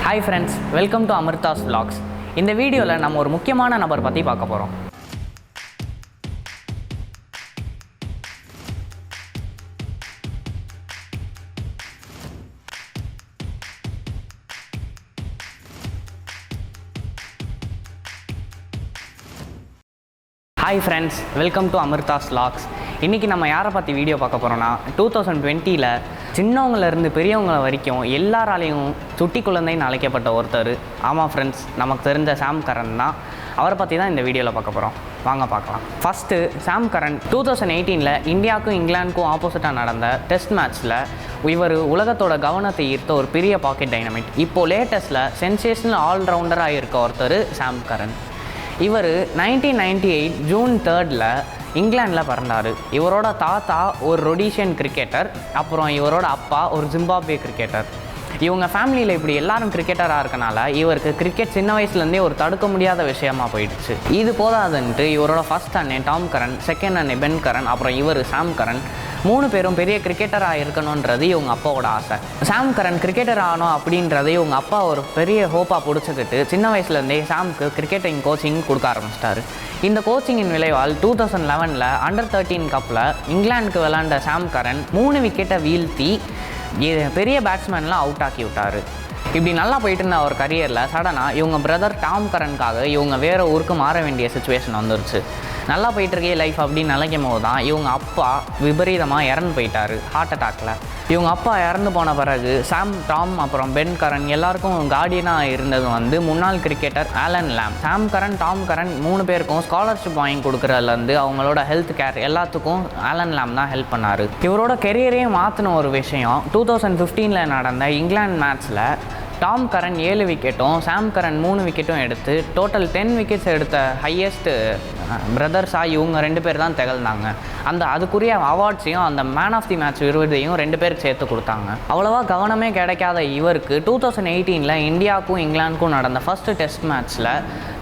Hi friends, welcome to amirdhasvlogs. இந்த வீடியோல நம்ம ஒரு முக்கியமான நபர் பத்தி பார்க்க போறோம். Hi friends, welcome to amirdhasvlogs. இன்றைக்கி நம்ம யாரை பற்றி வீடியோ பார்க்க போகிறோன்னா 2020ல் சின்னவங்கலேருந்து பெரியவங்க வரைக்கும் எல்லாராலையும் சுட்டி குழந்தைன்னு அழைக்கப்பட்ட ஒருத்தர். ஆமாம் ஃப்ரெண்ட்ஸ், நமக்கு தெரிஞ்ச சாம் கரன் தான். அவரை பற்றி தான் இந்த வீடியோவில் பார்க்க போகிறோம். வாங்க பார்க்கலாம். ஃபஸ்ட்டு சாம் கரன் 2018ல் இந்தியாவுக்கும் இங்கிலாந்துக்கும் ஆப்போசிட்டாக நடந்த டெஸ்ட் மேட்ச்சில் இவர் உலகத்தோட கவனத்தை ஈர்த்த ஒரு பெரிய பாக்கெட் டைனமிட். இப்போது லேட்டஸ்ட்டில் சென்சேஷனல் ஆல்ரவுண்டராக இருக்க ஒருத்தர் சாம் கரன். இவர் 1998 ஜூன் 3 இங்கிலாண்டில் பிறந்தார். இவரோட தாத்தா ஒரு ரொடீஷியன் கிரிக்கெட்டர், அப்புறம் இவரோட அப்பா ஒரு ஜிம்பாப்வே கிரிக்கெட்டர். இவங்க ஃபேமிலியில் இப்படி எல்லாரும் கிரிக்கெட்டராக இருக்கனால இவருக்கு கிரிக்கெட் சின்ன வயசுலேருந்தே ஒரு தடுக்க முடியாத விஷயமா போயிடுச்சு. இது போதாதுன்ட்டு இவரோட ஃபர்ஸ்ட் அண்ணன் டாம் கரன், செகண்ட் அண்ணன் பென் கரன், அப்புறம் இவர் சாம் கரன் 3 பேரும் பெரிய கிரிக்கெட்டராக இருக்கணுன்றது இவங்க அப்பாவோட ஆசை. சாம் கரன் கிரிக்கெட்டர் ஆகணும் அப்படின்றதை இவங்க அப்பா ஒரு பெரிய ஹோப்பாக பிடிச்சிக்கிட்டு சின்ன வயசுலேருந்தே சாம்க்கு கிரிக்கெட்டிங் கோச்சிங் கொடுக்க ஆரம்பிச்சிட்டாரு. இந்த கோச்சிங்கின் விளைவால் 2011 அண்டர் 13 கப்பில் இங்கிலாந்துக்கு விளையாண்ட சாம் கரன் 3 விக்கெட்டை வீழ்த்தி பெரிய பேட்ஸ்மேன்லாம் அவுட் ஆக்கி விட்டார். இப்படி நல்லா போயிட்டு இருந்த அவர் கரியரில் சடனாக இவங்க பிரதர் டாம் கரனுக்காக இவங்க வேறு ஊருக்கு மாற வேண்டிய சுச்சுவேஷன் வந்துருச்சு. நல்லா போயிட்டுருக்கே லைஃப் அப்படின்னு நினைக்கும் போது தான் இவங்க அப்பா விபரீதமாக இறந்து போயிட்டார் ஹார்ட் அட்டாக்ல. இவங்க அப்பா இறந்து போன பிறகு சாம், டாம், அப்புறம் பென் கரன் எல்லாருக்கும் கார்டியனாக இருந்தது முன்னாள் கிரிக்கெட்டர் ஆலன் லாம். சாம் கரன், டாம் கரன் 3 பேருக்கும் ஸ்காலர்ஷிப் வாங்கி கொடுக்குறதுலேருந்து அவங்களோட ஹெல்த் கேர் எல்லாத்துக்கும் ஆலன் லாம் தான் ஹெல்ப் பண்ணார். இவரோட கெரியரையே மாற்றின ஒரு விஷயம் 2015 நடந்த இங்கிலாந்து மேட்ச்சில் டாம் கரன் 7 விக்கெட்டும் சாம் கரன் 3 விக்கெட்டும் எடுத்து டோட்டல் 10 விக்கெட்ஸ் எடுத்த ஹையஸ்ட் பிரதர்ஸாக இவங்க 2 பேர் தான் திகழ்ந்தாங்க. அதுக்குரிய அவார்ட்ஸையும் அந்த மேன் ஆஃப் தி மேட்ச் விருதையும் 2 பேருக்கு சேர்த்து கொடுத்தாங்க. அவ்வளோவா கவனமே கிடைக்காத இவருக்கு 2018 இந்தியாவுக்கும் இங்கிலாந்துக்கும் நடந்த ஃபர்ஸ்ட் டெஸ்ட் மேட்ச்சில்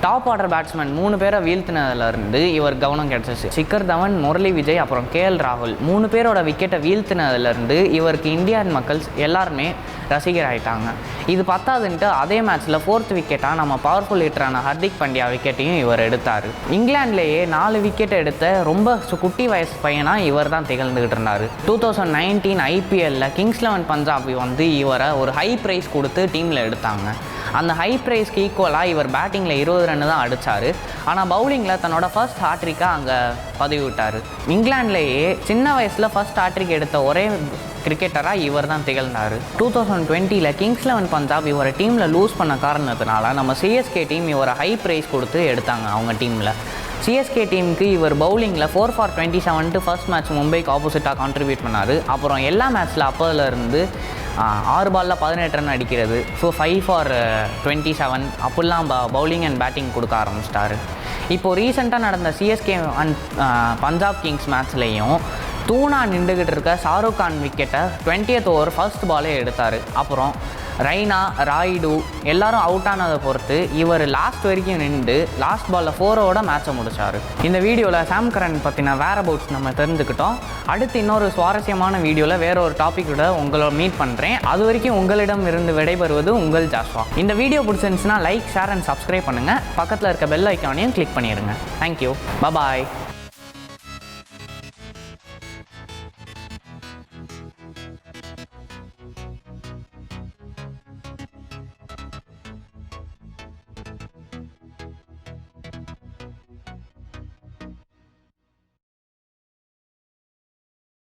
டாப் ஆர்டர் பேட்ஸ்மேன் 3 பேரை வீழ்த்தினதுலேருந்து இவர் கவனம் கிடைச்சிச்சு. சிக்கர் தவன், முரளி விஜய், அப்புறம் KL ராகுல் 3 பேரோட விக்கெட்டை வீழ்த்தினதுலேருந்து இவருக்கு இந்தியன் மக்கள் எல்லாருமே ரசிகர் ஆகிட்டாங்க. இது பத்தாதுன்ட்டு அதே மேட்ச்சில் 4th விக்கெட்டாக நம்ம பவர்ஃபுல் ஹிட்டரான ஹர்திக் பாண்டியா விக்கெட்டையும் இவர் எடுத்தார். இங்கிலாந்துலேயே 4 விக்கெட் எடுத்த ரொம்ப குட்டி வயசு பையனாக இவர் தான் திகழ்ந்துகிட்டு இருந்தார். 2019 IPLல கிங்ஸ் 11 பஞ்சாப் இவரை ஒரு ஹை ப்ரைஸ் கொடுத்து டீமில் எடுத்தாங்க. அந்த ஹை ப்ரைஸ்க்கு ஈக்குவலாக இவர் பேட்டிங்கில் 20 ரன் தான் அடித்தார். ஆனால் பவுலிங்கில் தன்னோட ஃபர்ஸ்ட் ஹாட்ரிக்காக அங்கே பதிவிட்டார். இங்கிலாந்துலேயே சின்ன வயசில் ஃபர்ஸ்ட் ஹாட்ரிக் எடுத்த ஒரே கிரிக்கெட்டராக இவர் தான் திகழ்ந்தார். 2020 கிங்ஸ் 11 பஞ்சாப் இவரை டீமில் லூஸ் பண்ண காரணத்தினால நம்ம CSK டீம் இவரை ஹை ப்ரைஸ் கொடுத்து எடுத்தாங்க அவங்க டீமில். CSK டீமுக்கு இவர் பவுலிங்கில் 4 for 27 ஃபர்ஸ்ட் மேட்ச் மும்பைக்கு ஆப்போசிட்டாக கான்ட்ரிபியூட் பண்ணார். அப்புறம் எல்லா மேட்ச்சில் அப்போலேருந்து 6 பாலில் 18 ரன் அடிக்கிறது, ஸோ 5 for 27 அப்படிலாம் பவுலிங் அண்ட் பேட்டிங் கொடுக்க ஆரம்பிச்சிட்டாரு. இப்போது ரீசெண்டாக நடந்த CSK அண்ட் பஞ்சாப் கிங்ஸ் மேட்ச்லேயும் தூணாக நின்றுக்கிட்டு இருக்க ஷாருக் கான் விக்கெட்டை 20th ஓவர் ஃபர்ஸ்ட் பாலே எடுத்தார். அப்புறம் ரெய்னா, ராய்டு எல்லாரும் அவுட் ஆனதை பொறுத்து இவர் லாஸ்ட் வரைக்கும் நின்று லாஸ்ட் பாலில் 4 மேட்சை முடித்தார். இந்த வீடியோவில் சாம் கரன் பற்றின வேர் அபவுட்ஸ் நம்ம தெரிஞ்சுக்கிட்டோம். அடுத்து இன்னொரு சுவாரஸ்யமான வீடியோவில் வேற ஒரு டாப்பிக்கோட உங்களை மீட் பண்ணுறேன். அது வரைக்கும் உங்களிடம் இருந்து விடைபெறுவது உங்கள் ஜாஷ்வா. இந்த வீடியோ பிடிச்சிருந்துச்சுன்னா லைக், ஷேர் அண்ட் சப்ஸ்கிரைப் பண்ணுங்கள். பக்கத்தில் இருக்க பெல் ஐக்கானையும் கிளிக் பண்ணிடுங்க. தேங்க்யூ, பாய்.